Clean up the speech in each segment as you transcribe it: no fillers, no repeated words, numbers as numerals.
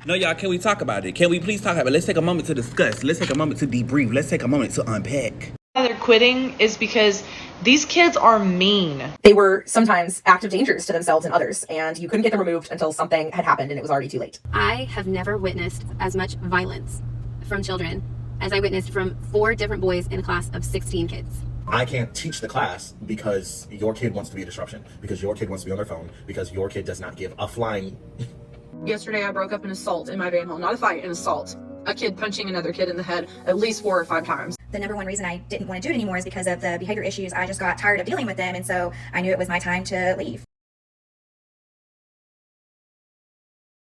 No, y'all, can we talk about it? Can we please talk about it? Let's take a moment to discuss. Let's take a moment to debrief. Let's take a moment to unpack. They're quitting is because these kids are mean. They were sometimes active dangers to themselves and others, and you couldn't get them removed until something had happened and it was already too late. I have never witnessed as much violence from children as I witnessed from 4 different boys in a class of 16 kids. I can't teach the class because your kid wants to be a disruption, because your kid wants to be on their phone, because your kid does not give a flying... Yesterday I broke up an assault in my van hall. Not a fight, an assault. A kid punching another kid in the head at least 4 or 5 times. The number one reason I didn't want to do it anymore is because of the behavior issues. I just got tired of dealing with them, and so I knew it was my time to leave.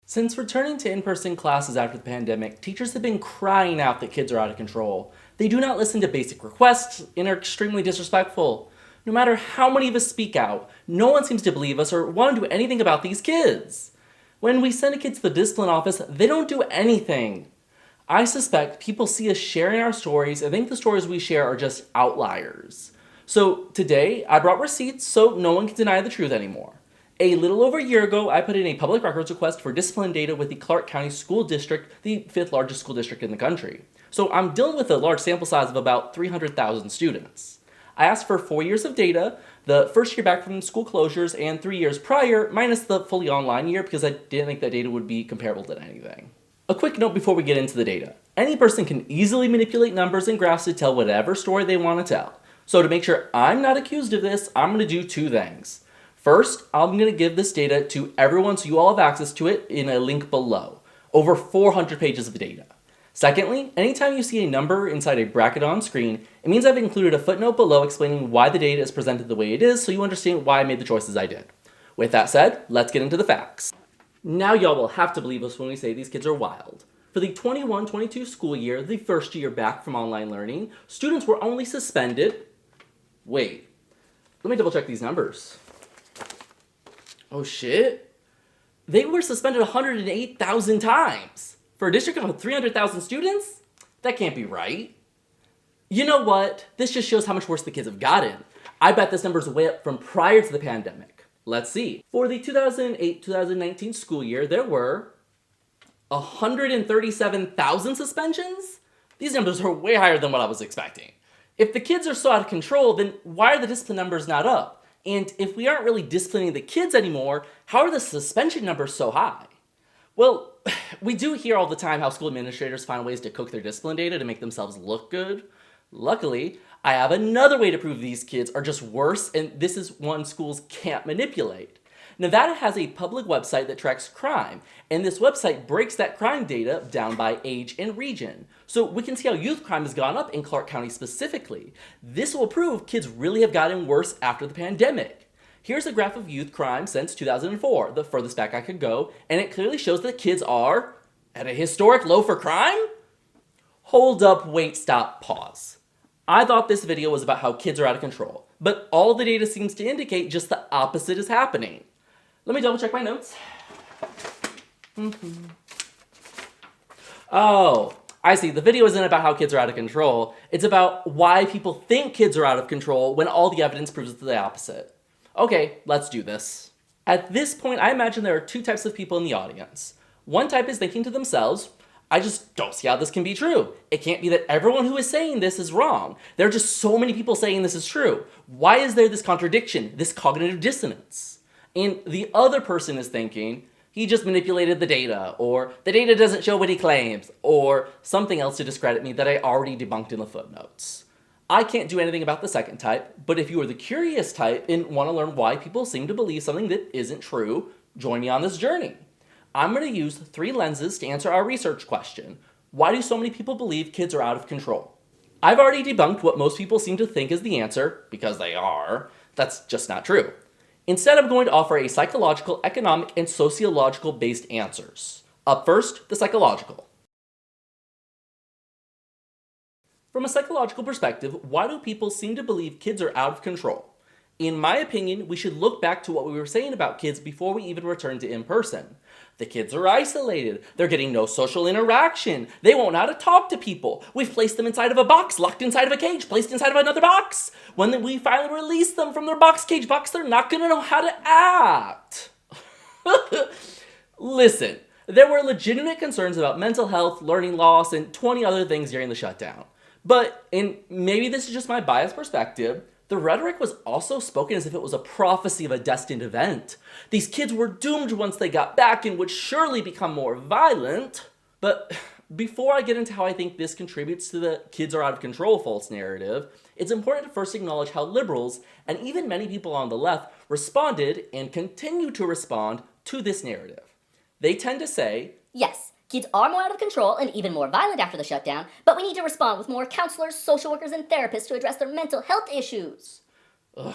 Since returning to in-person classes after the pandemic, teachers have been crying out that kids are out of control. They do not listen to basic requests and are extremely disrespectful. No matter how many of us speak out, no one seems to believe us or want to do anything about these kids. When we send a kid to the discipline office, they don't do anything. I suspect people see us sharing our stories and think the stories we share are just outliers. So today, I brought receipts so no one can deny the truth anymore. A little over a year ago, I put in a public records request for discipline data with the Clark County School District, the 5th largest school district in the country. So I'm dealing with a large sample size of about 300,000 students. I asked for 4 years of data, the first year back from school closures and 3 years prior, minus the fully online year because I didn't think that data would be comparable to anything. A quick note before we get into the data. Any person can easily manipulate numbers and graphs to tell whatever story they want to tell. So to make sure I'm not accused of this, I'm going to do 2 things. First, I'm going to give this data to everyone so you all have access to it in a link below. Over 400 pages of data. Secondly, anytime you see a number inside a bracket on screen, it means I've included a footnote below explaining why the data is presented the way it is so you understand why I made the choices I did. With that said, let's get into the facts. Now y'all will have to believe us when we say these kids are wild. For the 21-22 school year, the first year back from online learning, students were only suspended... Wait, let me double check these numbers. Oh shit. They were suspended 108,000 times. For a district of 300,000 students? That can't be right. You know what? This just shows how much worse the kids have gotten. I bet this number's way up from prior to the pandemic. Let's see. For the 2008-2019 school year, there were 137,000 suspensions? These numbers are way higher than what I was expecting. If the kids are so out of control, then why are the discipline numbers not up? And if we aren't really disciplining the kids anymore, how are the suspension numbers so high? Well, we do hear all the time how school administrators find ways to cook their discipline data to make themselves look good. Luckily, I have another way to prove these kids are just worse, and this is one schools can't manipulate. Nevada has a public website that tracks crime, and this website breaks that crime data down by age and region. So we can see how youth crime has gone up in Clark County specifically. This will prove kids really have gotten worse after the pandemic. Here's a graph of youth crime since 2004, the furthest back I could go, and it clearly shows that kids are at a historic low for crime? Hold up, wait, stop, pause. I thought this video was about how kids are out of control, but all the data seems to indicate just the opposite is happening. Let me double check my notes. Oh, I see. The video isn't about how kids are out of control. It's about why people think kids are out of control when all the evidence proves the opposite. Okay, let's do this. At this point, I imagine there are 2 types of people in the audience. One type is thinking to themselves, I just don't see how this can be true. It can't be that everyone who is saying this is wrong. There are just so many people saying this is true. Why is there this contradiction, this cognitive dissonance? And the other person is thinking, he just manipulated the data, or the data doesn't show what he claims, or something else to discredit me that I already debunked in the footnotes. I can't do anything about the second type, but if you are the curious type and want to learn why people seem to believe something that isn't true, join me on this journey. I'm going to use 3 lenses to answer our research question. Why do so many people believe kids are out of control? I've already debunked what most people seem to think is the answer, because they are. That's just not true. Instead, I'm going to offer a psychological, economic, and sociological based answers. Up first, the psychological. From a psychological perspective, why do people seem to believe kids are out of control? In my opinion, we should look back to what we were saying about kids before we even return to in-person. The kids are isolated. They're getting no social interaction. They won't know how to talk to people. We've placed them inside of a box, locked inside of a cage, placed inside of another box. When we finally release them from their cage box, they're not going to know how to act. Listen, There were legitimate concerns about mental health, learning loss, and 20 other things during the shutdown. But, and maybe this is just my biased perspective, the rhetoric was also spoken as if it was a prophecy of a destined event. These kids were doomed once they got back and would surely become more violent. But before I get into how I think this contributes to the kids are out of control false narrative, it's important to first acknowledge how liberals, and even many people on the left, responded and continue to respond to this narrative. They tend to say, yes, kids are more out of control and even more violent after the shutdown, but we need to respond with more counselors, social workers, and therapists to address their mental health issues. Ugh.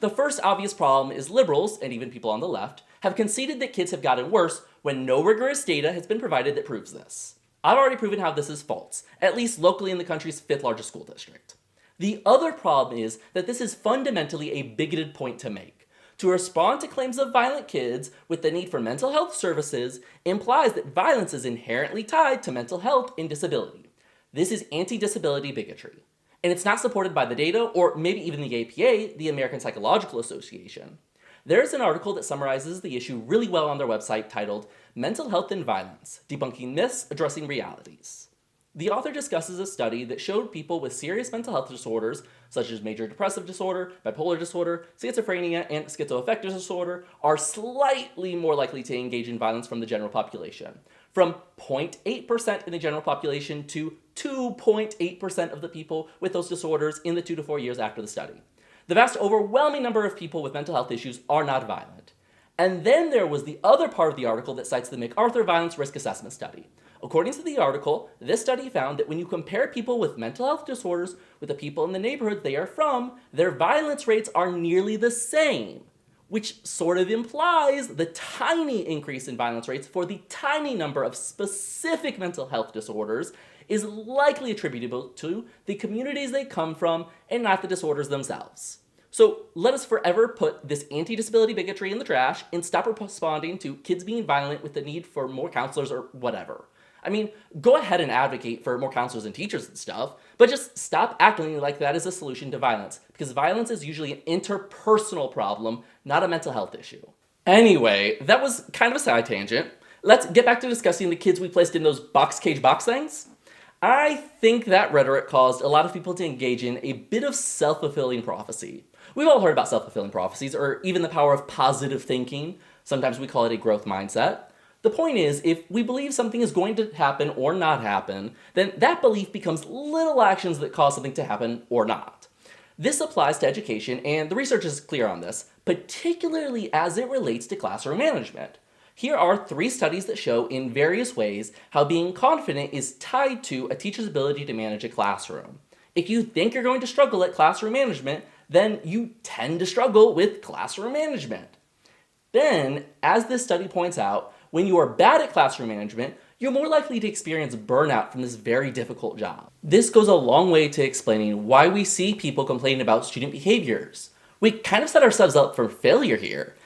The first obvious problem is liberals, and even people on the left, have conceded that kids have gotten worse when no rigorous data has been provided that proves this. I've already proven how this is false, at least locally in the country's 5th largest school district. The other problem is that this is fundamentally a bigoted point to make. To respond to claims of violent kids with the need for mental health services implies that violence is inherently tied to mental health and disability. This is anti-disability bigotry. And it's not supported by the data or maybe even the APA, the American Psychological Association. There's an article that summarizes the issue really well on their website titled Mental Health and Violence, Debunking Myths, Addressing Realities. The author discusses a study that showed people with serious mental health disorders, such as major depressive disorder, bipolar disorder, schizophrenia, and schizoaffective disorder, are slightly more likely to engage in violence from the general population, from 0.8% in the general population to 2.8% of the people with those disorders in the 2 to 4 years after the study. The vast overwhelming number of people with mental health issues are not violent. And then there was the other part of the article that cites the MacArthur Violence Risk Assessment Study. According to the article, this study found that when you compare people with mental health disorders with the people in the neighborhood they are from, their violence rates are nearly the same, which sort of implies the tiny increase in violence rates for the tiny number of specific mental health disorders is likely attributable to the communities they come from and not the disorders themselves. So let us forever put this anti-disability bigotry in the trash and stop responding to kids being violent with the need for more counselors or whatever. I mean, go ahead and advocate for more counselors and teachers and stuff, but just stop acting like that is a solution to violence, because violence is usually an interpersonal problem, not a mental health issue. Anyway, that was kind of a side tangent. Let's get back to discussing the kids we placed in those box cage box things. I think that rhetoric caused a lot of people to engage in a bit of self-fulfilling prophecy. We've all heard about self-fulfilling prophecies, or even the power of positive thinking. Sometimes we call it a growth mindset. The point is, if we believe something is going to happen or not happen, then that belief becomes little actions that cause something to happen or not. This applies to education, and the research is clear on this, particularly as it relates to classroom management. Here are 3 studies that show in various ways how being confident is tied to a teacher's ability to manage a classroom. If you think you're going to struggle at classroom management, then you tend to struggle with classroom management. Then, as this study points out, when you are bad at classroom management, you're more likely to experience burnout from this very difficult job. This goes a long way to explaining why we see people complaining about student behaviors. We kind of set ourselves up for failure here.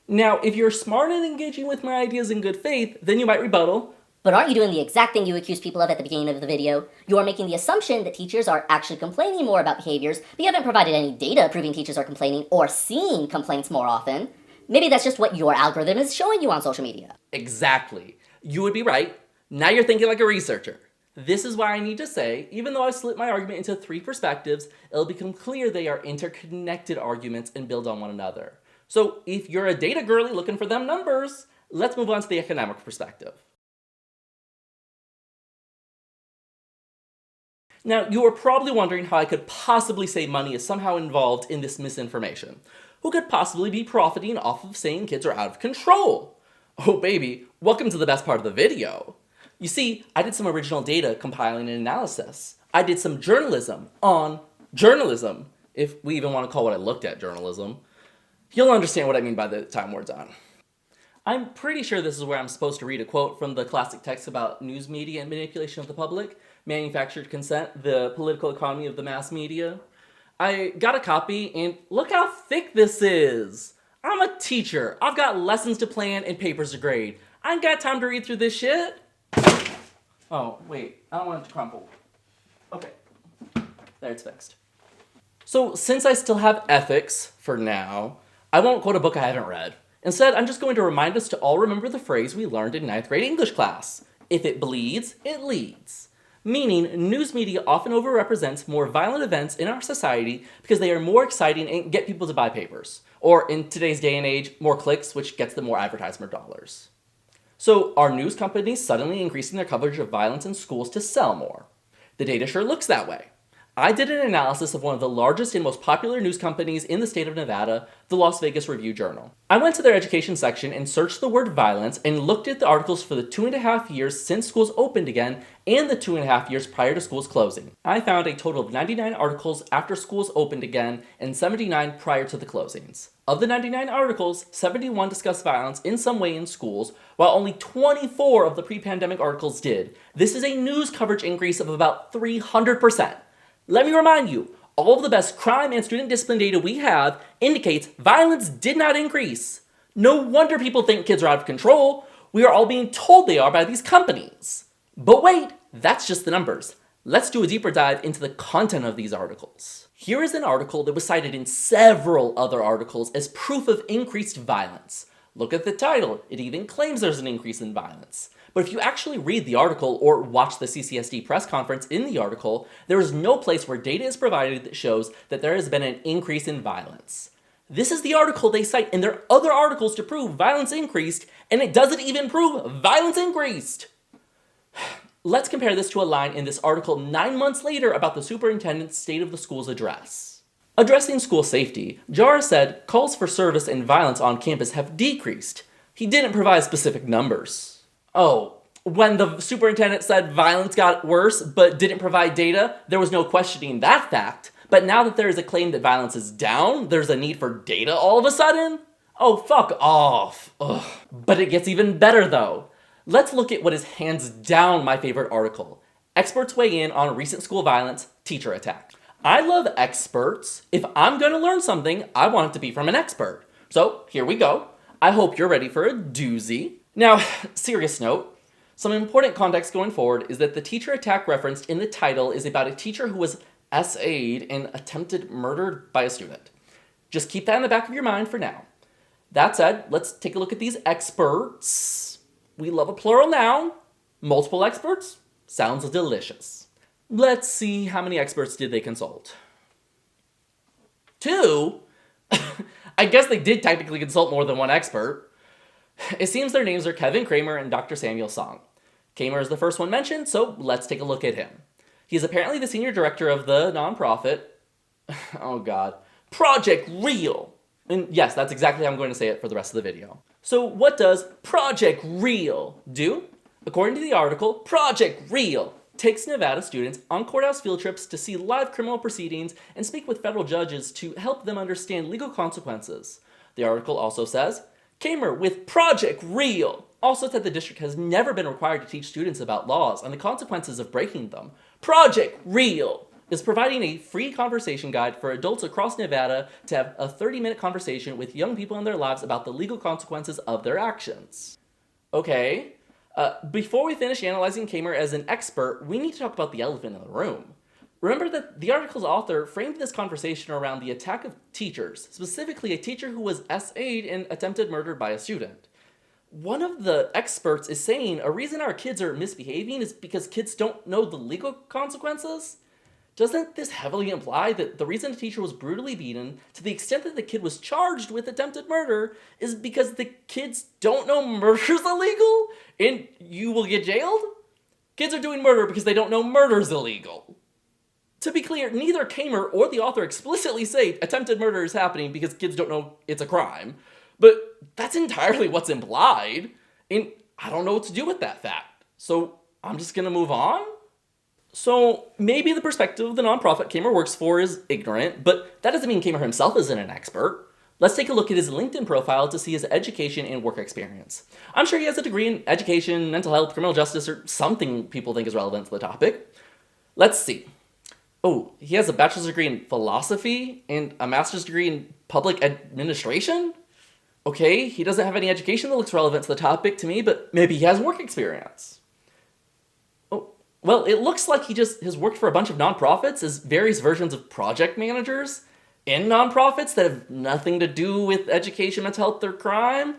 Now, if you're smart and engaging with my ideas in good faith, then you might rebuttal. But aren't you doing the exact thing you accused people of at the beginning of the video? You are making the assumption that teachers are actually complaining more about behaviors, but you haven't provided any data proving teachers are complaining or seeing complaints more often. Maybe that's just what your algorithm is showing you on social media. Exactly. You would be right. Now you're thinking like a researcher. This is why I need to say, even though I've split my argument into 3 perspectives, it'll become clear they are interconnected arguments and build on one another. So if you're a data girly looking for them numbers, let's move on to the economic perspective. Now, you are probably wondering how I could possibly say money is somehow involved in this misinformation. Who could possibly be profiting off of saying kids are out of control? Oh baby, welcome to the best part of the video. You see, I did some original data compiling and analysis. I did some journalism on journalism, if we even want to call what I looked at journalism. You'll understand what I mean by the time we're done. I'm pretty sure this is where I'm supposed to read a quote from the classic text about news media and manipulation of the public, manufactured consent, the political economy of the mass media. I got a copy, and look how thick this is. I'm a teacher. I've got lessons to plan and papers to grade. I ain't got time to read through this shit. Oh, wait. I don't want it to crumple. Okay. There, it's fixed. So, since I still have ethics, for now, I won't quote a book I haven't read. Instead, I'm just going to remind us to all remember the phrase we learned in 9th grade English class. If it bleeds, it leads. Meaning, news media often overrepresents more violent events in our society because they are more exciting and get people to buy papers. Or in today's day and age, more clicks, which gets them more advertisement dollars. So are news companies suddenly increasing their coverage of violence in schools to sell more? The data sure looks that way. I did an analysis of one of the largest and most popular news companies in the state of Nevada, the Las Vegas Review-Journal. I went to their education section and searched the word violence and looked at the articles for the 2.5 years since schools opened again and the 2.5 years prior to schools closing. I found a total of 99 articles after schools opened again and 79 prior to the closings. Of the 99 articles, 71 discuss violence in some way in schools, while only 24 of the pre-pandemic articles did. This is a news coverage increase of about 300%. Let me remind you, all of the best crime and student discipline data we have indicates violence did not increase. No wonder people think kids are out of control. We are all being told they are by these companies. But wait, that's just the numbers. Let's do a deeper dive into the content of these articles. Here is an article that was cited in several other articles as proof of increased violence. Look at the title, it even claims there's an increase in violence. But if you actually read the article or watch the CCSD press conference in the article, there is no place where data is provided that shows that there has been an increase in violence. This is the article they cite, and there are other articles to prove violence increased, and it doesn't even prove violence increased. Let's compare this to a line in this article 9 months later about the superintendent's State of the Schools address. Addressing school safety, Jara said calls for service and violence on campus have decreased. He didn't provide specific numbers. Oh, when the superintendent said violence got worse but didn't provide data, there was no questioning that fact. But now that there is a claim that violence is down, there's a need for data all of a sudden? Oh, fuck off. Ugh. But it gets even better though. Let's look at what is hands down my favorite article. Experts weigh in on recent school violence, teacher attack. I love experts. If I'm gonna learn something, I want it to be from an expert. So here we go. I hope you're ready for a doozy. Now, serious note, some important context going forward is that the teacher attack referenced in the title is about a teacher who was SA'd and attempted murder by a student. Just keep that in the back of your mind for now. That said, let's take a look at these experts. We love a plural noun. Multiple experts? Sounds delicious. Let's see how many experts did they consult. 2? I guess they did technically consult more than one expert. It seems their names are Kevin Kramer and Dr. Samuel Song. Kramer is the first one mentioned, so let's take a look at him. He is apparently the senior director of the nonprofit, oh god, Project Real. And yes, that's exactly how I'm going to say it for the rest of the video. So what does Project Real do? According to the article, Project Real takes Nevada students on courthouse field trips to see live criminal proceedings and speak with federal judges to help them understand legal consequences. The article also says, Kramer with Project Real also said the district has never been required to teach students about laws and the consequences of breaking them. Project Real is providing a free conversation guide for adults across Nevada to have a 30-minute conversation with young people in their lives about the legal consequences of their actions. Okay, before we finish analyzing Kramer as an expert, we need to talk about the elephant in the room. Remember that the article's author framed this conversation around the attack of teachers, specifically a teacher who was SA'd and attempted murder by a student. One of the experts is saying a reason our kids are misbehaving is because kids don't know the legal consequences? Doesn't this heavily imply that the reason a teacher was brutally beaten, to the extent that the kid was charged with attempted murder, is because the kids don't know murder's illegal? And you will get jailed? Kids are doing murder because they don't know murder's illegal. To be clear, neither Kramer or the author explicitly say attempted murder is happening because kids don't know it's a crime. But that's entirely what's implied, and I don't know what to do with that fact. So I'm just gonna move on? So maybe the perspective the nonprofit Kramer works for is ignorant, but that doesn't mean Kramer himself isn't an expert. Let's take a look at his LinkedIn profile to see his education and work experience. I'm sure he has a degree in education, mental health, criminal justice, or something people think is relevant to the topic. Let's see. Oh, he has a bachelor's degree in philosophy and a master's degree in public administration? Okay, he doesn't have any education that looks relevant to the topic to me, but maybe he has work experience. Oh, well, it looks like he just has worked for a bunch of nonprofits as various versions of project managers. in nonprofits that have nothing to do with education, mental health, or crime?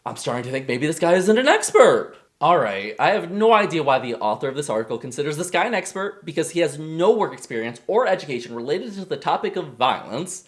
I'm starting to think maybe this guy isn't an expert. Alright, I have no idea why the author of this article considers this guy an expert, because he has no work experience or education related to the topic of violence.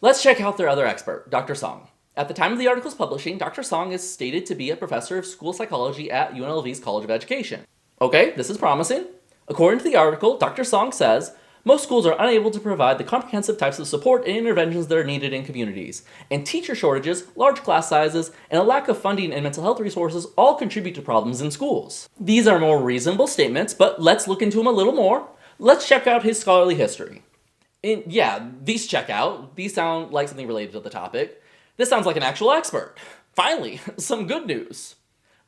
Let's check out their other expert, Dr. Song. At the time of the article's publishing, Dr. Song is stated to be a professor of school psychology at UNLV's College of Education. Okay, this is promising. According to the article, Dr. Song says, most schools are unable to provide the comprehensive types of support and interventions that are needed in communities, and teacher shortages, large class sizes, and a lack of funding and mental health resources all contribute to problems in schools. These are more reasonable statements, but let's look into them a little more. Let's check out his scholarly history. And yeah, these check out. These sound like something related to the topic. This sounds like an actual expert. Finally, some good news.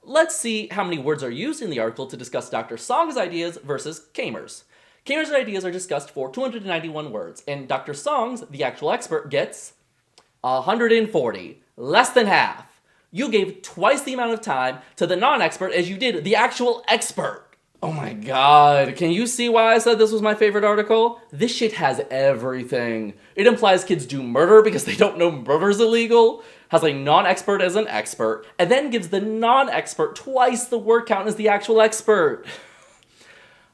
Let's see how many words are used in the article to discuss Dr. Song's ideas versus Kamer's. Kamer's ideas are discussed for 291 words, and Dr. Song's, the actual expert, gets 140, less than half. You gave twice the amount of time to the non-expert as you did the actual expert. Oh my god, can you see why I said this was my favorite article? This shit has everything. It implies kids do murder because they don't know murder's illegal, has a non-expert as an expert, and then gives the non-expert twice the word count as the actual expert.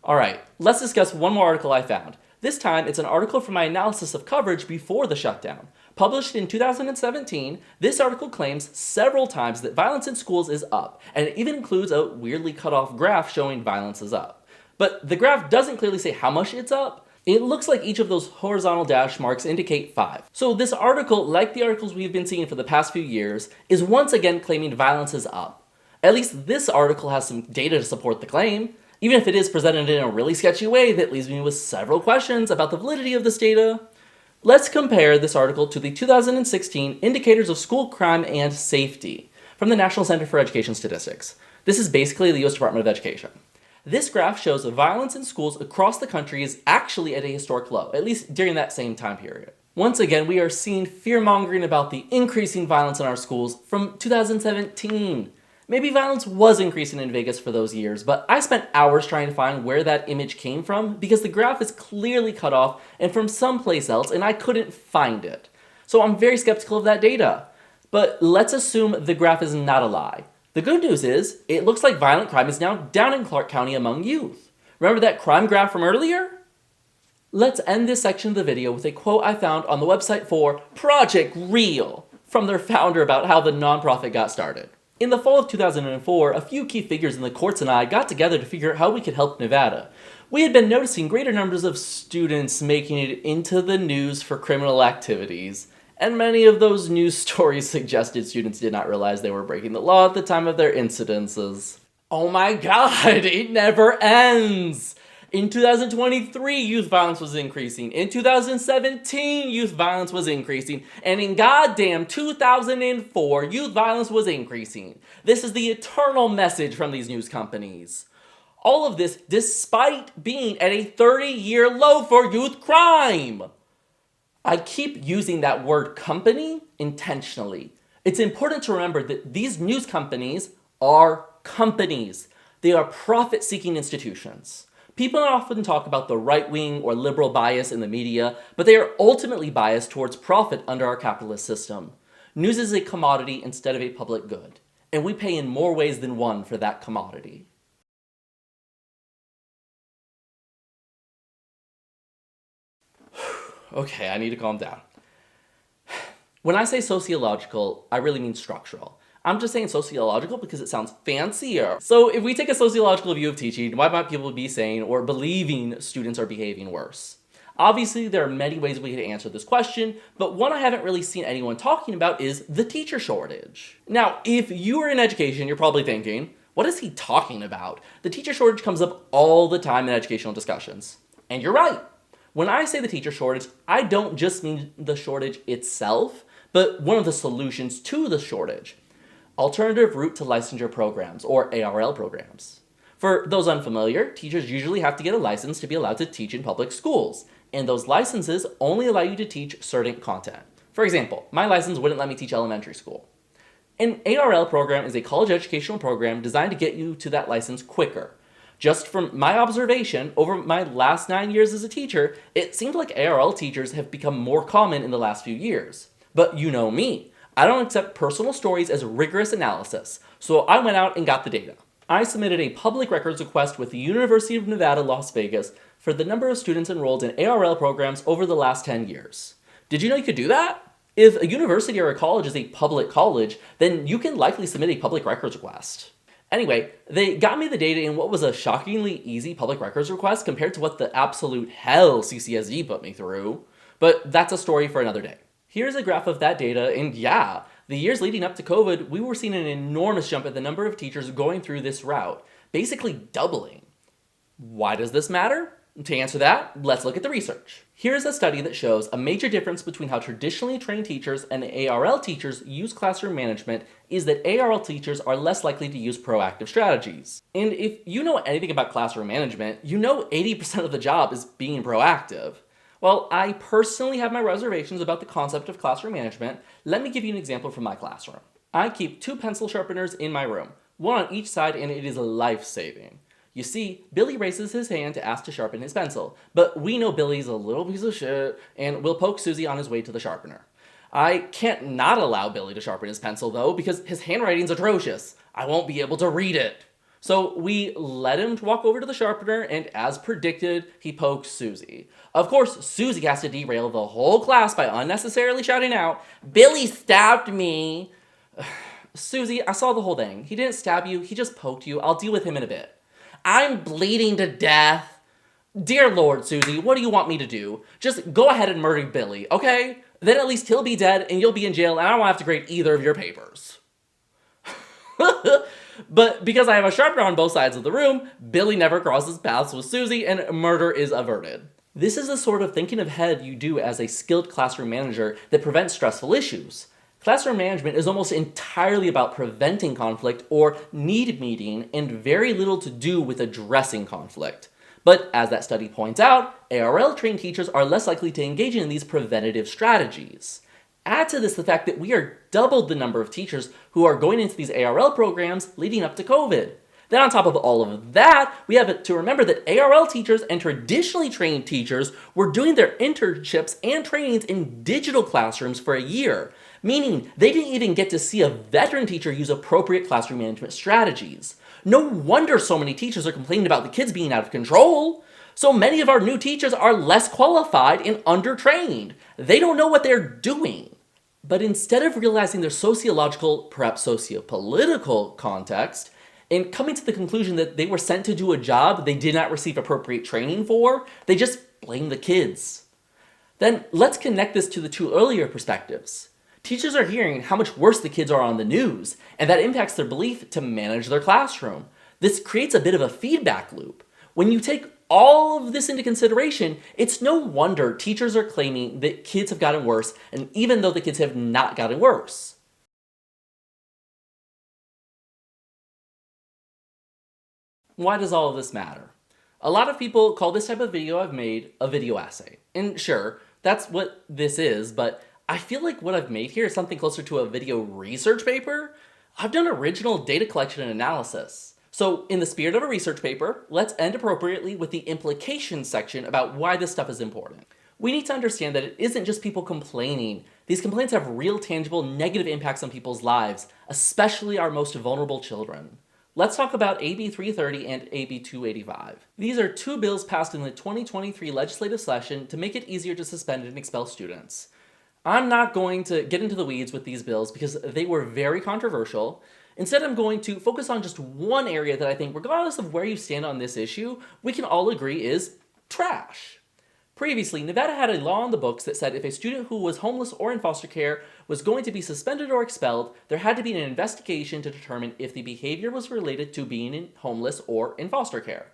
Alright, let's discuss one more article I found. This time, it's an article from my analysis of coverage before the shutdown. Published in 2017, this article claims several times that violence in schools is up, and it even includes a weirdly cut off graph showing violence is up. But the graph doesn't clearly say how much it's up. It looks like each of those horizontal dash marks indicate 5. So this article, like the articles we've been seeing for the past few years, is once again claiming violence is up. At least this article has some data to support the claim, even if it is presented in a really sketchy way that leaves me with several questions about the validity of this data. Let's compare this article to the 2016 Indicators of School Crime and Safety from the National Center for Education Statistics. This is basically the US Department of Education. This graph shows violence in schools across the country is actually at a historic low, at least during that same time period. Once again, we are seeing fear-mongering about the increasing violence in our schools from 2017. Maybe violence was increasing in Vegas for those years, but I spent hours trying to find where that image came from because the graph is clearly cut off and from someplace else, and I couldn't find it. So I'm very skeptical of that data. But let's assume the graph is not a lie. The good news is, it looks like violent crime is now down in Clark County among youth. Remember that crime graph from earlier? Let's end this section of the video with a quote I found on the website for Project Real from their founder about how the nonprofit got started. In the fall of 2004, a few key figures in the courts and I got together to figure out how we could help Nevada. We had been noticing greater numbers of students making it into the news for criminal activities, and many of those news stories suggested students did not realize they were breaking the law at the time of their incidences. Oh my god, it never ends! In 2023, youth violence was increasing. In 2017, youth violence was increasing. And in goddamn 2004, youth violence was increasing. This is the eternal message from these news companies. All of this despite being at a 30-year low for youth crime. I keep using that word company intentionally. It's important to remember that these news companies are companies. They are profit-seeking institutions. People often talk about the right-wing or liberal bias in the media, but they are ultimately biased towards profit under our capitalist system. News is a commodity instead of a public good, and we pay in more ways than one for that commodity. Okay, I need to calm down. When I say sociological, I really mean structural. I'm just saying sociological because it sounds fancier. So if we take a sociological view of teaching, why might people be saying or believing students are behaving worse? Obviously, there are many ways we could answer this question, but one I haven't really seen anyone talking about is the teacher shortage. Now, if you are in education, you're probably thinking, what is he talking about? The teacher shortage comes up all the time in educational discussions. And you're right. When I say the teacher shortage, I don't just mean the shortage itself, but one of the solutions to the shortage. Alternative route to licensure programs, or ARL programs. For those unfamiliar, teachers usually have to get a license to be allowed to teach in public schools, and those licenses only allow you to teach certain content. For example, my license wouldn't let me teach elementary school. An ARL program is a college educational program designed to get you to that license quicker. Just from my observation over my last 9 years as a teacher, it seems like ARL teachers have become more common in the last few years. But you know me, I don't accept personal stories as rigorous analysis, so I went out and got the data. I submitted a public records request with the University of Nevada, Las Vegas for the number of students enrolled in ARL programs over the last 10 years. Did you know you could do that? If a university or a college is a public college, then you can likely submit a public records request. Anyway, they got me the data in what was a shockingly easy public records request compared to what the absolute hell CCSD put me through. But that's a story for another day. Here's a graph of that data, and yeah, the years leading up to COVID, we were seeing an enormous jump in the number of teachers going through this route, basically doubling. Why does this matter? To answer that, let's look at the research. Here's a study that shows a major difference between how traditionally trained teachers and ARL teachers use classroom management is that ARL teachers are less likely to use proactive strategies. And if you know anything about classroom management, you know 80% of the job is being proactive. While I personally have my reservations about the concept of classroom management, let me give you an example from my classroom. I keep 2 pencil sharpeners in my room, one on each side, and it is life-saving. You see, Billy raises his hand to ask to sharpen his pencil, but we know Billy's a little piece of shit and will poke Susie on his way to the sharpener. I can't not allow Billy to sharpen his pencil though, because his handwriting's atrocious. I won't be able to read it. So we let him walk over to the sharpener, and as predicted, he pokes Susie. Of course, Susie has to derail the whole class by unnecessarily shouting out, "Billy stabbed me!" Susie, I saw the whole thing. He didn't stab you, he just poked you. I'll deal with him in a bit. I'm bleeding to death. Dear Lord, Susie, what do you want me to do? Just go ahead and murder Billy, okay? Then at least he'll be dead and you'll be in jail and I won't have to grade either of your papers. But because I have a sharpener on both sides of the room, Billy never crosses paths with Susie and murder is averted. This is the sort of thinking ahead you do as a skilled classroom manager that prevents stressful issues. Classroom management is almost entirely about preventing conflict or need meeting and very little to do with addressing conflict. But as that study points out, ARL trained teachers are less likely to engage in these preventative strategies. Add to this the fact that we are doubled the number of teachers who are going into these ARL programs leading up to COVID. Then on top of all of that, we have to remember that ARL teachers and traditionally trained teachers were doing their internships and trainings in digital classrooms for a year, meaning they didn't even get to see a veteran teacher use appropriate classroom management strategies. No wonder so many teachers are complaining about the kids being out of control. So many of our new teachers are less qualified and undertrained. They don't know what they're doing. But instead of realizing their sociological, perhaps socio-political context, and coming to the conclusion that they were sent to do a job they did not receive appropriate training for, they just blame the kids. Then let's connect this to the 2 earlier perspectives. Teachers are hearing how much worse the kids are on the news, and that impacts their belief to manage their classroom. This creates a bit of a feedback loop. When you take all of this into consideration, it's no wonder teachers are claiming that kids have gotten worse, and even though the kids have not gotten worse. Why does all of this matter? A lot of people call this type of video I've made a video essay. And sure, that's what this is, but I feel like what I've made here is something closer to a video research paper. I've done original data collection and analysis. So in the spirit of a research paper, let's end appropriately with the implications section about why this stuff is important. We need to understand that it isn't just people complaining. These complaints have real, tangible, negative impacts on people's lives, especially our most vulnerable children. Let's talk about AB 330 and AB 285. These are 2 bills passed in the 2023 legislative session to make it easier to suspend and expel students. I'm not going to get into the weeds with these bills because they were very controversial. Instead, I'm going to focus on just one area that I think, regardless of where you stand on this issue, we can all agree is trash. Previously, Nevada had a law on the books that said if a student who was homeless or in foster care was going to be suspended or expelled, there had to be an investigation to determine if the behavior was related to being homeless or in foster care.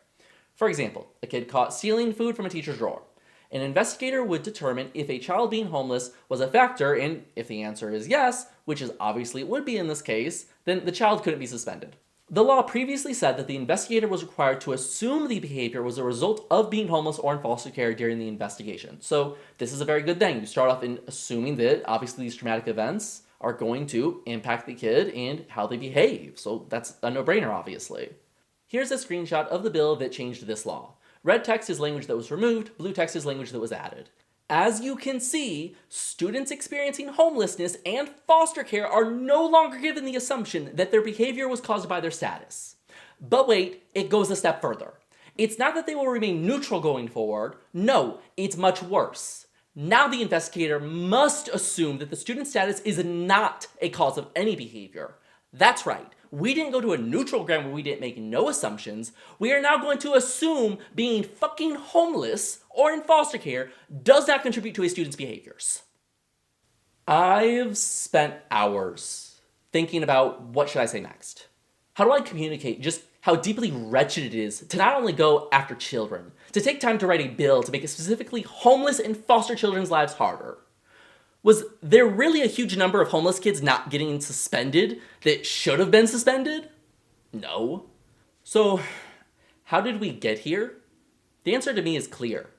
For example, a kid caught stealing food from a teacher's drawer. An investigator would determine if a child being homeless was a factor, and if the answer is yes, which is obviously it would be in this case, then the child couldn't be suspended. The law previously said that the investigator was required to assume the behavior was a result of being homeless or in foster care during the investigation. So this is a very good thing. You start off in assuming that obviously these traumatic events are going to impact the kid and how they behave. So that's a no-brainer, obviously. Here's a screenshot of the bill that changed this law. Red text is language that was removed, blue text is language that was added. As you can see, students experiencing homelessness and foster care are no longer given the assumption that their behavior was caused by their status. But wait, it goes a step further. It's not that they will remain neutral going forward. No, it's much worse. Now the investigator must assume that the student's status is not a cause of any behavior. That's right. We didn't go to a neutral ground where we didn't make no assumptions. We are now going to assume being fucking homeless or in foster care does not contribute to a student's behaviors. I've spent hours thinking about what should I say next. How do I communicate just how deeply wretched it is to not only go after children, to take time to write a bill to make specifically homeless and foster children's lives harder? Was there really a huge number of homeless kids not getting suspended that should have been suspended? No. So, how did we get here? The answer to me is clear.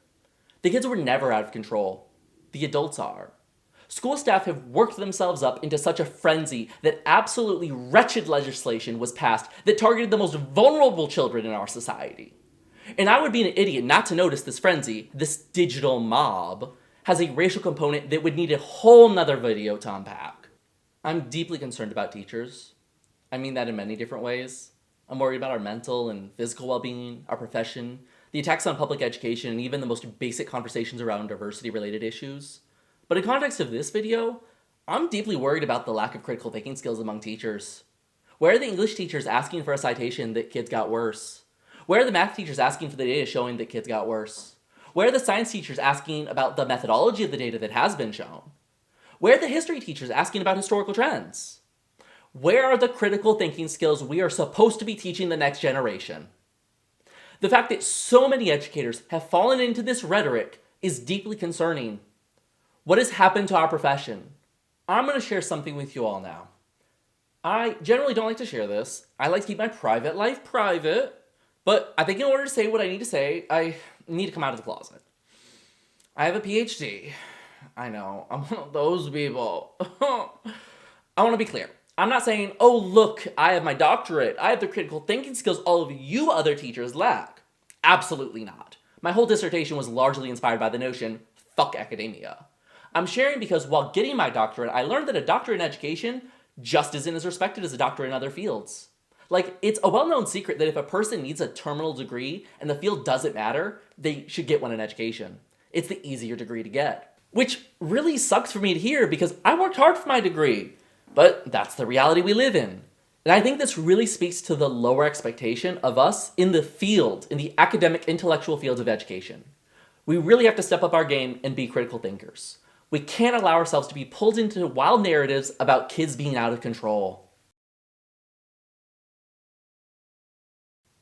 The kids were never out of control. The adults are. School staff have worked themselves up into such a frenzy that absolutely wretched legislation was passed that targeted the most vulnerable children in our society. And I would be an idiot not to notice this frenzy, this digital mob, has a racial component that would need a whole nother video to unpack. I'm deeply concerned about teachers. I mean that in many different ways. I'm worried about our mental and physical well-being, our profession, the attacks on public education, and even the most basic conversations around diversity-related issues. But in context of this video, I'm deeply worried about the lack of critical thinking skills among teachers. Where are the English teachers asking for a citation that kids got worse? Where are the math teachers asking for the data showing that kids got worse? Where are the science teachers asking about the methodology of the data that has been shown? Where are the history teachers asking about historical trends? Where are the critical thinking skills we are supposed to be teaching the next generation? The fact that so many educators have fallen into this rhetoric is deeply concerning. What has happened to our profession? I'm going to share something with you all now. I generally don't like to share this. I like to keep my private life private, but I think in order to say what I need to say, I need to come out of the closet. I have a PhD. I know, I'm one of those people. I want to be clear. I'm not saying, oh look, I have my doctorate. I have the critical thinking skills all of you other teachers lack. Absolutely not. My whole dissertation was largely inspired by the notion, fuck academia. I'm sharing because while getting my doctorate, I learned that a doctorate in education just isn't as respected as a doctorate in other fields. Like, it's a well-known secret that if a person needs a terminal degree and the field doesn't matter, they should get one in education. It's the easier degree to get. Which really sucks for me to hear because I worked hard for my degree. But that's the reality we live in. And I think this really speaks to the lower expectation of us in the field, in the academic, intellectual fields of education. We really have to step up our game and be critical thinkers. We can't allow ourselves to be pulled into wild narratives about kids being out of control.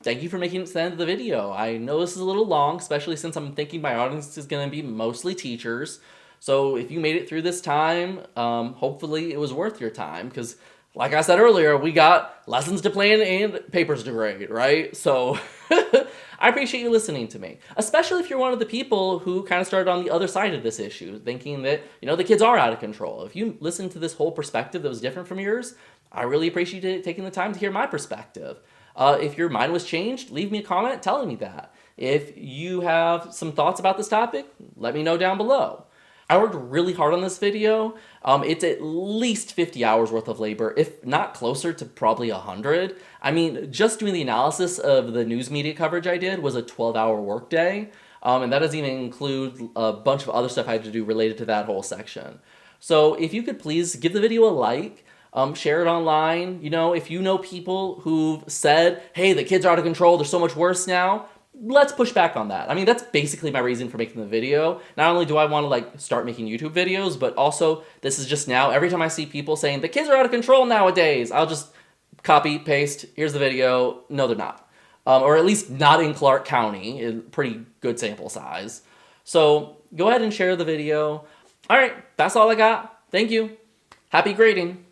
Thank you for making it to the end of the video. I know this is a little long, especially since I'm thinking my audience is going to be mostly teachers. So if you made it through this time, hopefully it was worth your time, because like I said earlier, we got lessons to plan and papers to grade, right? So I appreciate you listening to me, especially if you're one of the people who kind of started on the other side of this issue, thinking that, you know, the kids are out of control. If you listened to this whole perspective that was different from yours, I really appreciate you taking the time to hear my perspective. If your mind was changed, leave me a comment telling me that. If you have some thoughts about this topic, let me know down below. I worked really hard on this video. It's at least 50 hours worth of labor, if not closer to probably 100. I mean, just doing the analysis of the news media coverage I did was a 12-hour workday. And that doesn't even include a bunch of other stuff I had to do related to that whole section. So if you could please give the video a like, share it online. You know, if you know people who've said, hey, the kids are out of control, they're so much worse now, let's push back on that. I mean, that's basically my reason for making the video. Not only do I want to like start making YouTube videos, but also this is just now, every time I see people saying the kids are out of control nowadays, I'll just copy, paste, here's the video. No, they're not. Or at least not in Clark County, a pretty good sample size. So go ahead and share the video. All right, that's all I got. Thank you. Happy grading.